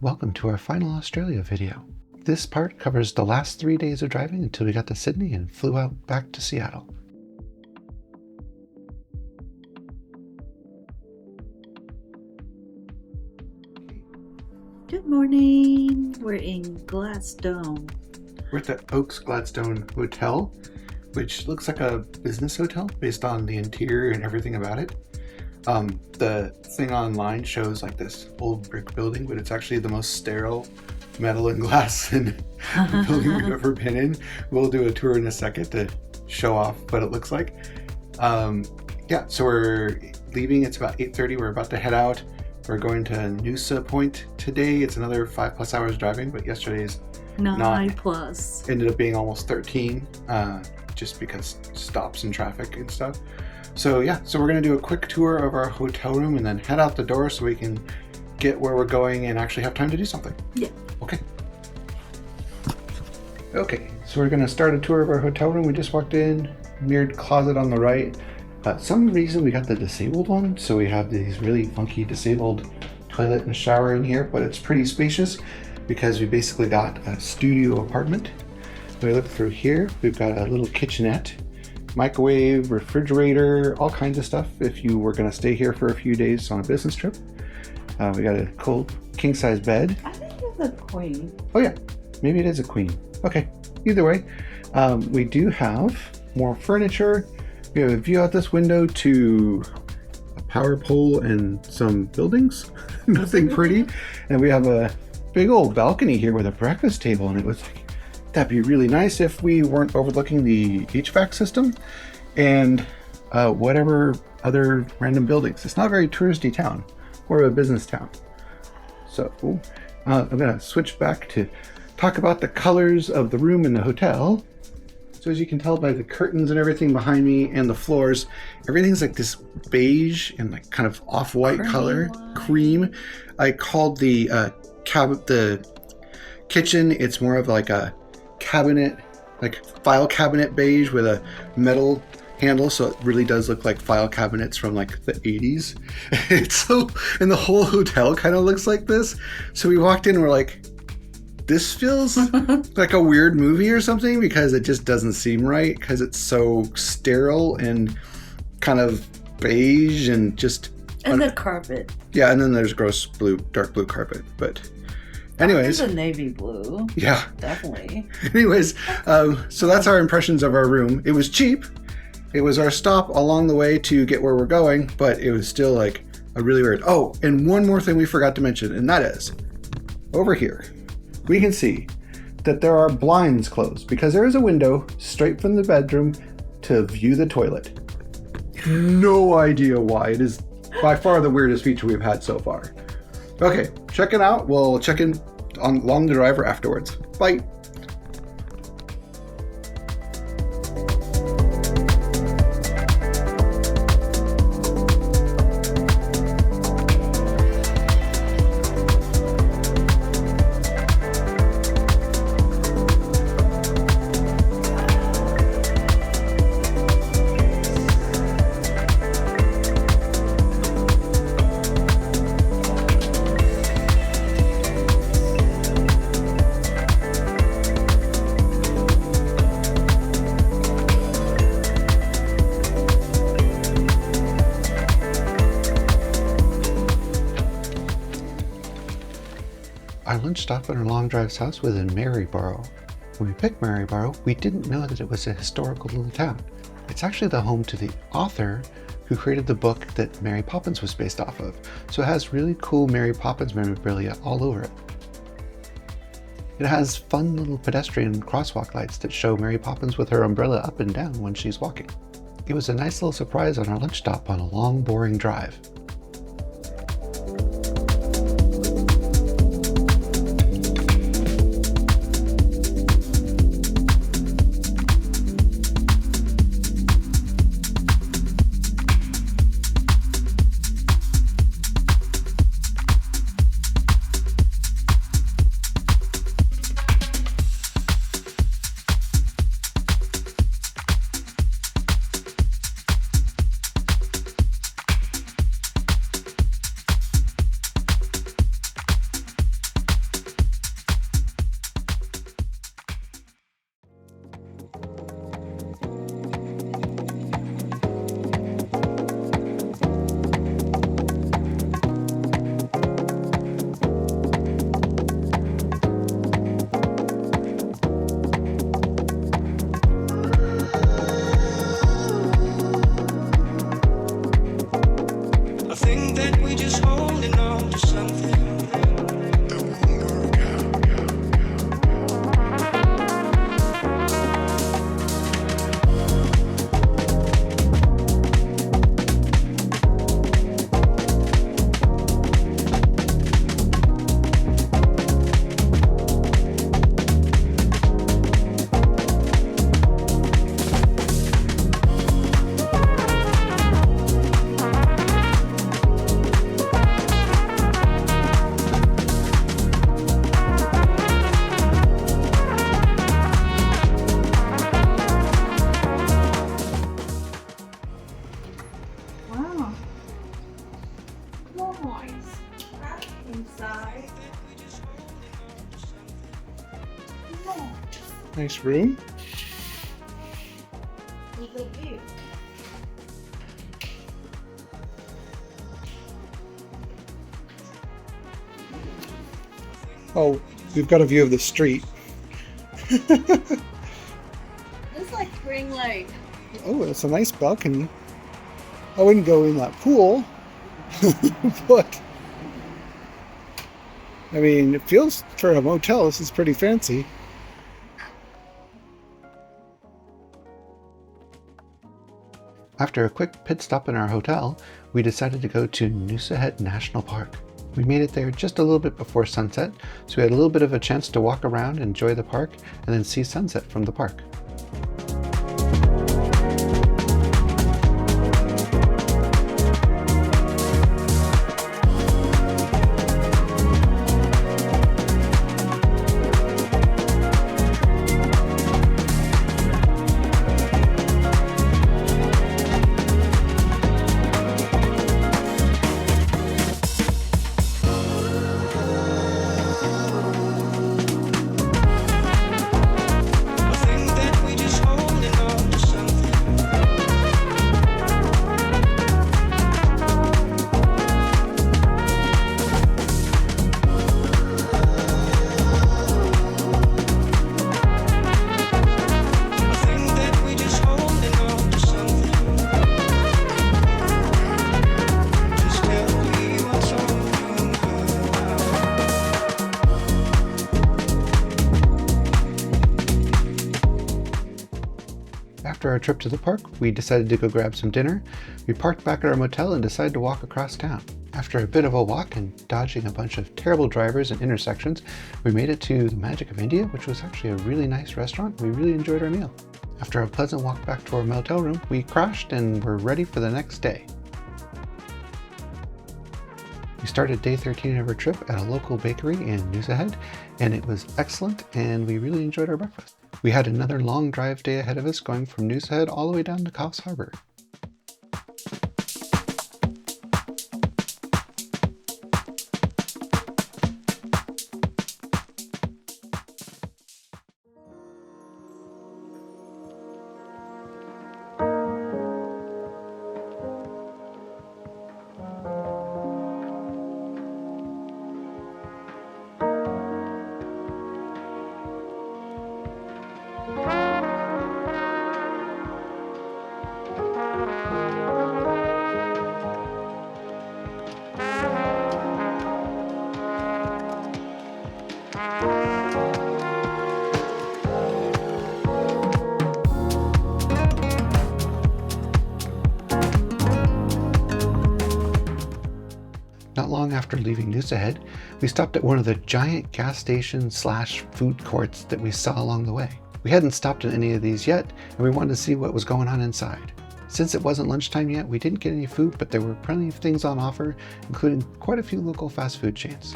Welcome to our final Australia video. This part covers the last 3 days of driving until we got to Sydney and flew out back to Seattle. Good morning. We're in Gladstone. We're at the Oaks Gladstone Hotel, which looks like a business hotel based on the interior and everything about it. The thing online shows like this old brick building, but it's actually the most sterile metal and glass and building we've ever been in. We'll do a tour in a second to show off what it looks like. So we're leaving. It's about 8:30. We're about to head out. We're going to Noosa Point today. It's another 5+ hours driving, but yesterday's 9+ ended up being almost 13, just because stops and traffic and stuff. So we're going to do a quick tour of our hotel room and then head out the door so we can get where we're going and actually have time to do something. Yeah. Okay, so we're going to start a tour of our hotel room. We just walked in, mirrored closet on the right. Some reason we got the disabled one, so we have these really funky disabled toilet and shower in here, but it's pretty spacious because we basically got a studio apartment. So we look through here, we've got a little kitchenette, microwave, refrigerator, all kinds of stuff if you were going to stay here for a few days on a business trip. We got a cool king-size bed. I think it's a queen. Oh yeah, maybe it is a queen. Okay, either way, we do have more furniture. We have a view out this window to a power pole and some buildings. Nothing pretty. And we have a big old balcony here with a breakfast table, and it was like, that'd be really nice if we weren't overlooking the HVAC system and whatever other random buildings. It's not a very touristy town, more of a business town. So I'm gonna switch back to talk about the colors of the room in the hotel. So as you can tell by the curtains and everything behind me and the floors, everything's like this beige and like kind of off-white color, cream. I called the kitchen, it's more of like a cabinet, like file cabinet beige with a metal handle, so it really does look like file cabinets from like the 80s. And the whole hotel kind of looks like this. So we walked in and we're like, this feels like a weird movie or something, because it just doesn't seem right because it's so sterile and kind of beige and just... And the carpet. Yeah, and then there's gross blue, dark blue carpet. But anyways... It's a navy blue. Yeah. Definitely. Anyways, so that's our impressions of our room. It was cheap. It was our stop along the way to get where we're going, but it was still like a really weird... Oh, and one more thing we forgot to mention, and that is over here. We can see that there are blinds closed because there is a window straight from the bedroom to view the toilet. No idea why. It is by far the weirdest feature we've had so far. Okay, check it out. We'll check in along the driver afterwards. Bye. Our lunch stop at our Long Drive's house was in Maryborough. When we picked Maryborough, we didn't know that it was a historical little town. It's actually the home to the author who created the book that Mary Poppins was based off of. So it has really cool Mary Poppins memorabilia all over it. It has fun little pedestrian crosswalk lights that show Mary Poppins with her umbrella up and down when she's walking. It was a nice little surprise on our lunch stop on a long, boring drive. inside. Nice room. With a view. Oh, we've got a view of the street. It's like Spring Lake. Oh, it's a nice balcony. I wouldn't go in that pool, but I mean, it feels for a motel, this is pretty fancy. After a quick pit stop in our hotel, we decided to go to Noosahead National Park. We made it there just a little bit before sunset, so we had a little bit of a chance to walk around, enjoy the park, and then see sunset from the park. After our trip to the park, we decided to go grab some dinner. We parked back at our motel and decided to walk across town. After a bit of a walk and dodging a bunch of terrible drivers and intersections, we made it to the Magic of India, which was actually a really nice restaurant. We really enjoyed our meal. After a pleasant walk back to our motel room, we crashed and were ready for the next day. We started day 13 of our trip at a local bakery in Noosahead, and it was excellent, and we really enjoyed our breakfast. We had another long drive day ahead of us, going from Noosahead all the way down to Coffs Harbour. Not long after leaving Noosahead, we stopped at one of the giant gas stations / food courts that we saw along the way. We hadn't stopped in any of these yet, and we wanted to see what was going on inside. Since it wasn't lunchtime yet, we didn't get any food, but there were plenty of things on offer, including quite a few local fast food chains.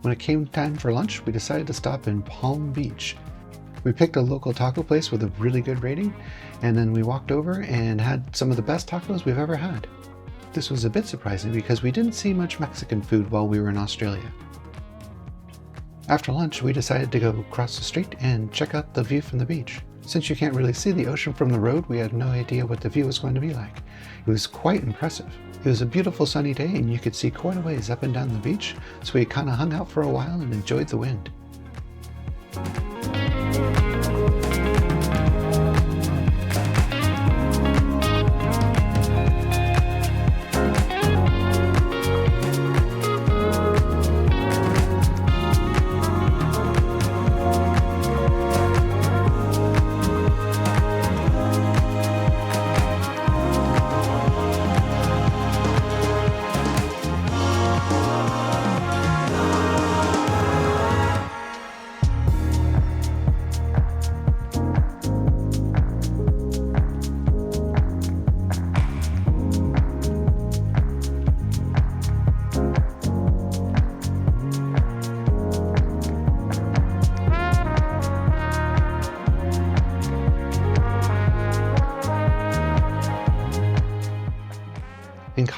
When it came time for lunch, we decided to stop in Palm Beach. We picked a local taco place with a really good rating, and then we walked over and had some of the best tacos we've ever had. This was a bit surprising because we didn't see much Mexican food while we were in Australia. After lunch, we decided to go across the street and check out the view from the beach. Since you can't really see the ocean from the road, we had no idea what the view was going to be like. It was quite impressive. It was a beautiful sunny day and you could see quite a ways up and down the beach, so we kind of hung out for a while and enjoyed the wind.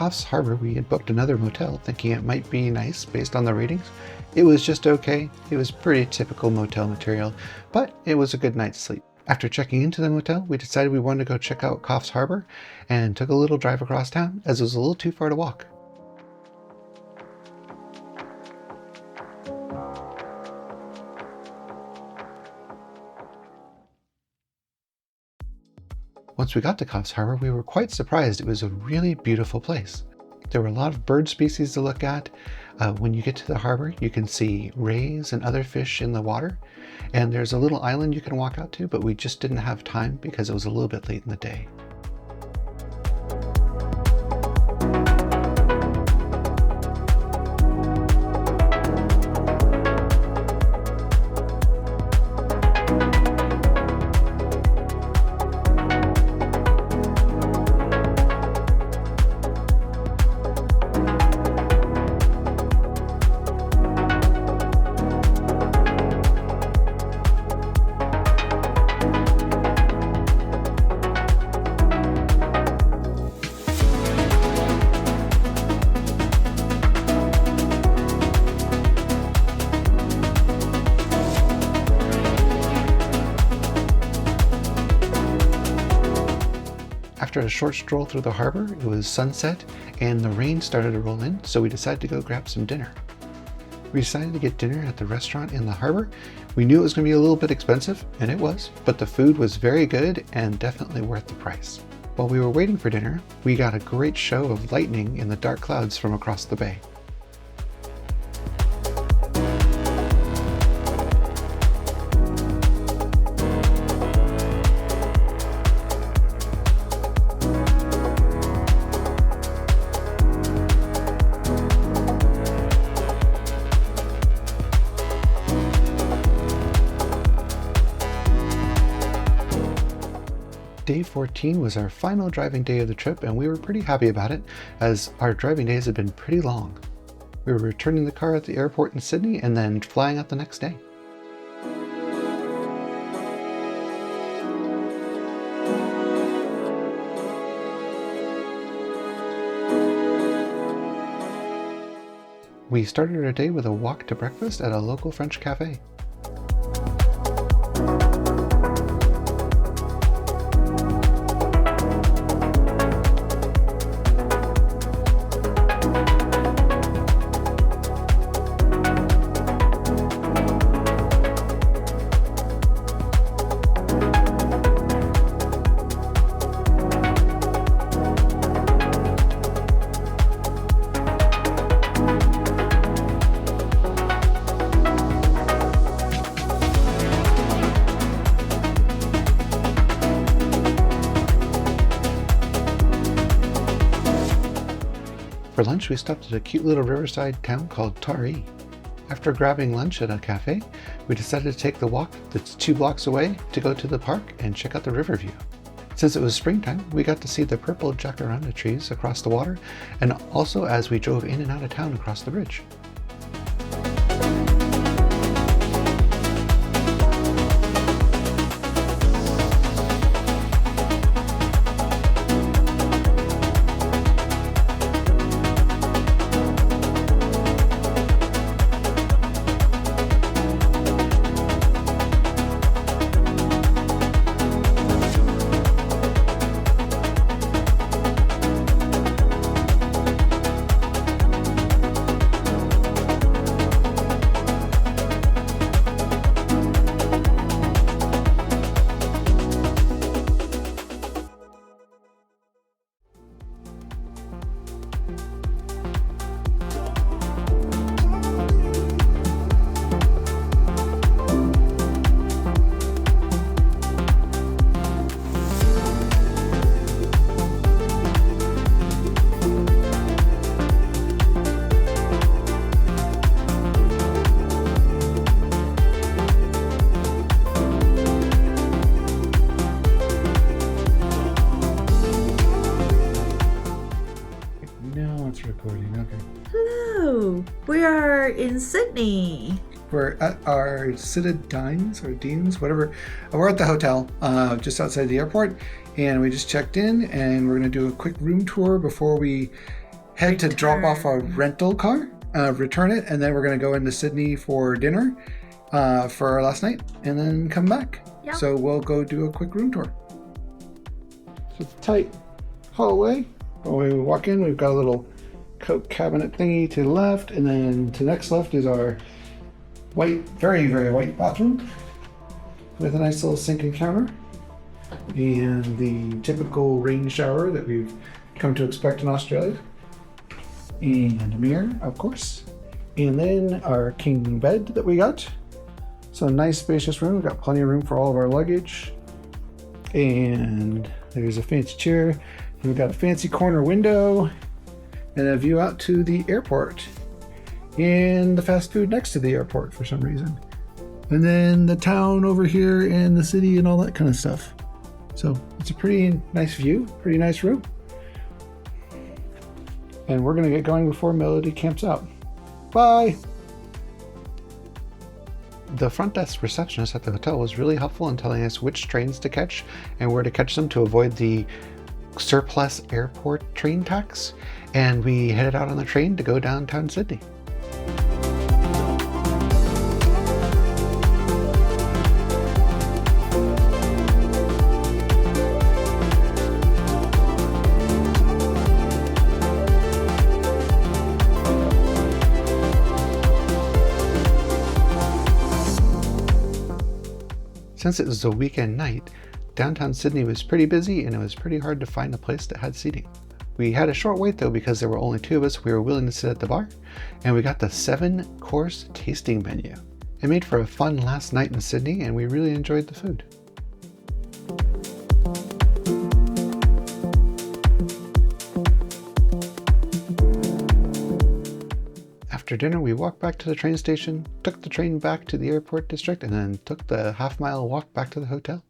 Coffs Harbour, we had booked another motel thinking it might be nice based on the ratings. It was just okay. It was pretty typical motel material, but it was a good night's sleep. After checking into the motel, we decided we wanted to go check out Coffs Harbour and took a little drive across town as it was a little too far to walk. Once we got to Coffs Harbour, we were quite surprised. It was a really beautiful place. There were a lot of bird species to look at. When you get to the harbor, you can see rays and other fish in the water. And there's a little island you can walk out to, but we just didn't have time because it was a little bit late in the day. After a short stroll through the harbor, it was sunset and the rain started to roll in, so we decided to go grab some dinner. We decided to get dinner at the restaurant in the harbor. We knew it was going to be a little bit expensive, and it was, but the food was very good and definitely worth the price. While we were waiting for dinner, we got a great show of lightning in the dark clouds from across the bay. Day 14 was our final driving day of the trip, and we were pretty happy about it as our driving days had been pretty long. We were returning the car at the airport in Sydney and then flying out the next day. We started our day with a walk to breakfast at a local French cafe. For lunch, we stopped at a cute little riverside town called Taree. After grabbing lunch at a cafe, we decided to take the walk that's 2 blocks away to go to the park and check out the river view. Since it was springtime, we got to see the purple jacaranda trees across the water, and also as we drove in and out of town across the bridge. Recording, okay. Hello, we are in Sydney. We're at our Citadines or Deans, whatever. We're at the hotel just outside the airport, and we just checked in, and we're going to do a quick room tour before we head to drop off our rental car, return it, and then we're going to go into Sydney for dinner for our last night, and then come back. Yep. So we'll go do a quick room tour. So it's a tight hallway. When we walk in, we've got a little coat cabinet thingy to the left, and then to the next left is our white, very, very white bathroom with a nice little sink and counter, and the typical rain shower that we've come to expect in Australia, and a mirror, of course, and then our king bed that we got. So a nice spacious room. We've got plenty of room for all of our luggage, and there's a fancy chair. We've got a fancy corner window and a view out to the airport and the fast food next to the airport for some reason. And then the town over here and the city and all that kind of stuff. So it's a pretty nice view, pretty nice room. And we're gonna get going before Melody camps out. Bye. The front desk receptionist at the hotel was really helpful in telling us which trains to catch and where to catch them to avoid the surplus airport train tax. And we headed out on the train to go downtown Sydney. Since it was a weekend night, downtown Sydney was pretty busy and it was pretty hard to find a place that had seating. We had a short wait though because there were only 2 of us. We were willing to sit at the bar, and we got the 7-course tasting menu. It made for a fun last night in Sydney, and we really enjoyed the food. After dinner, we walked back to the train station, took the train back to the airport district, and then took the half-mile walk back to the hotel.